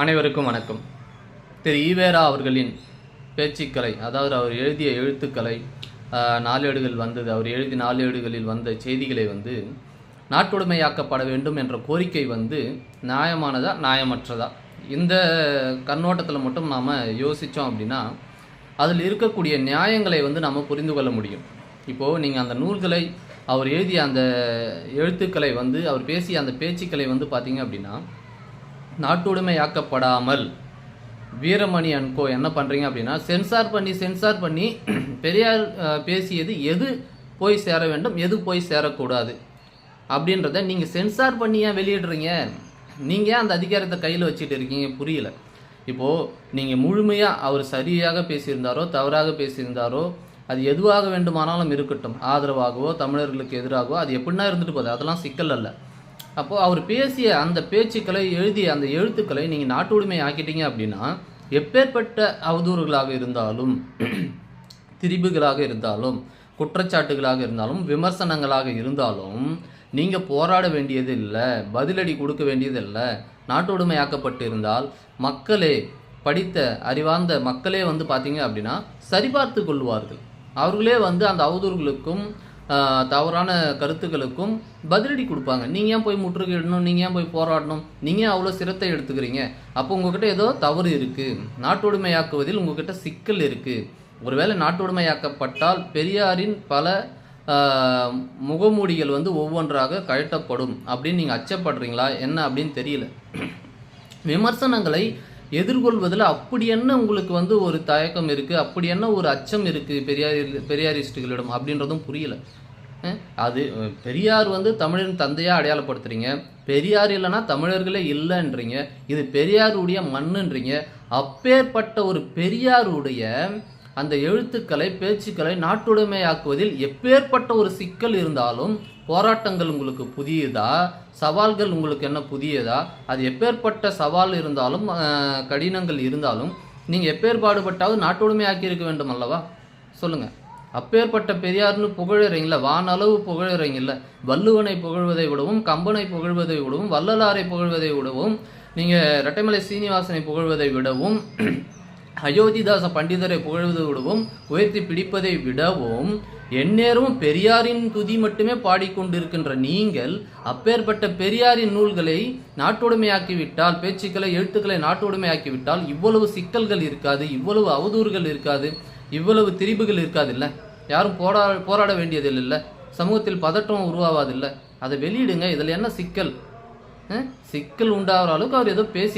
அனைவருக்கும் வணக்கம். திரு ஈவேரா அவர்களின் பேச்சுக்கலை, அதாவது அவர் எழுதிய எழுத்துக்களை, நாளேடுகள் வந்தது, அவர் எழுதிய நாளேடுகளில் வந்த செய்திகளை நாட்டுடைமையாக்கப்பட வேண்டும் என்ற கோரிக்கை நியாயமானதா நியாயமற்றதா, இந்த கண்ணோட்டத்தில் மட்டும் நாம் யோசித்தோம் அப்படின்னா அதில் இருக்கக்கூடிய நியாயங்களை நாம் புரிந்து கொள்ள முடியும். இப்போது நீங்கள் அந்த நூல்களை, அவர் எழுதிய அந்த எழுத்துக்களை அவர் பேசிய அந்த பேச்சுக்களை பார்த்தீங்க அப்படின்னா, நாட்டுடைமையாக்கப்படாமல் வீரமணி அன்கோ என்ன பண்ணுறீங்க அப்படின்னா, சென்சார் பண்ணி பெரியார் பேசியது எது போய் சேர வேண்டும், எது போய் சேரக்கூடாது அப்படின்றத நீங்கள் சென்சார் பண்ணி ஏன் வெளியிடுறீங்க? நீங்கள் ஏன் அந்த அதிகாரத்தை கையில் வச்சுட்டு இருக்கீங்க? புரியல. இப்போது நீங்கள் முழுமையாக அவர் சரியாக பேசியிருந்தாரோ தவறாக பேசியிருந்தாரோ அது எதுவாக வேண்டுமானாலும் இருக்கட்டும், ஆதரவாகவோ தமிழர்களுக்கு எதிராகவோ, அது எப்படின்னா இருந்துட்டு போகுது, அதெல்லாம் சிக்கல் அல்ல. அப்போது அவர் பேசிய அந்த பேச்சுக்களை, எழுதிய அந்த எழுத்துக்களை நீங்கள் நாட்டு உரிமை ஆக்கிட்டீங்க அப்படின்னா, எப்பேற்பட்ட அவதூறுகளாக இருந்தாலும், திரிபுகளாக இருந்தாலும், குற்றச்சாட்டுகளாக இருந்தாலும், விமர்சனங்களாக இருந்தாலும் நீங்கள் போராட வேண்டியது இல்லை, பதிலடி கொடுக்க வேண்டியது இல்லை. நாட்டு உடைமையாக்கப்பட்டு இருந்தால் மக்களே, படித்த அறிவார்ந்த மக்களே பார்த்தீங்க அப்படின்னா சரிபார்த்து கொள்வார்கள். அவர்களே அந்த அவதூறுகளுக்கும் தவறான கருத்துக்களுக்கும் பதிலடி கொடுப்பாங்க. நீங்கள் ஏன் போய் முற்றுகையிடணும், நீங்கள் ஏன் போய் போராடணும், நீங்கள் அவ்வளோ சிரத்தை எடுத்துக்கிறீங்க, அப்போ உங்ககிட்ட ஏதோ தவறு இருக்குது, நாட்டுடைமையாக்குவதில் உங்ககிட்ட சிக்கல் இருக்குது. ஒருவேளை நாட்டுடைமையாக்கப்பட்டால் பெரியாரின் பல முகமூடிகள் ஒவ்வொன்றாக கழட்டப்படும் அப்படின்னு நீங்கள் அச்சப்படுறீங்களா என்ன அப்படின்னு தெரியல. விமர்சனங்களை எதிர்கொள்வதில் அப்படி என்ன உங்களுக்கு ஒரு தயக்கம் இருக்குது, அப்படி என்ன ஒரு அச்சம் இருக்குது பெரியாரிஸ்டுகளிடம் அப்படின்றதும் புரியல. அது பெரியார் தமிழின் தந்தையாக அடையாளப்படுத்துறீங்க, பெரியார் இல்லைன்னா தமிழர்களே இல்லைன்றீங்க, இது பெரியாருடைய மண்ணுன்றீங்க. அப்பேற்பட்ட ஒரு பெரியாருடைய அந்த எழுத்துக்களை, பேச்சுக்களை நாட்டுடைமையாக்குவதில் எப்பேற்பட்ட ஒரு சிக்கல் இருந்தாலும் போராட்டங்கள் உங்களுக்கு புதியதா, சவால்கள் உங்களுக்கு என்ன புதியதா? அது எப்பேற்பட்ட சவால் இருந்தாலும், கடினங்கள் இருந்தாலும் நீங்கள் எப்பேற்பாடுபட்டாவது நாட்டுடைமையாக்கி இருக்க வேண்டும் அல்லவா? சொல்லுங்கள். அப்பேற்பட்ட பெரியார்னு புகழறீங்கள, வானளவு புகழறீங்கல்ல. வள்ளுவனை புகழ்வதை விடவும், கம்பனை புகழ்வதை விடவும், வள்ளலாரை புகழ்வதை விடவும், நீங்கள் இரட்டைமலை சீனிவாசனை புகழ்வதை விடவும், அயோத்திதாச பண்டிதரை புகழ்வதை விடவும், உயர்த்தி பிடிப்பதை விடவும் எந்நேரமும் பெரியாரின் துதி மட்டுமே பாடிக்கொண்டிருக்கின்ற நீங்கள் அப்பேற்பட்ட பெரியாரின் நூல்களை நாட்டுடைமையாக்கிவிட்டால், பேச்சுக்களை, எழுத்துக்களை நாட்டுடைமையாக்கிவிட்டால் இவ்வளவு சிக்கல்கள் இருக்காது, இவ்வளவு அவதூறுகள் இருக்காது, இவ்வளவு திரிபுகள் இருக்காது. இல்லை, யாரும் போராட வேண்டியதில்லை, இல்லை, சமூகத்தில் பதட்டம் உருவாவதில்லை. அதை வெளியிடுங்க. இதில் என்ன சிக்கல்? சிக்கல் உண்டாகிற அளவுக்கு அவர் ஏதோ பேசி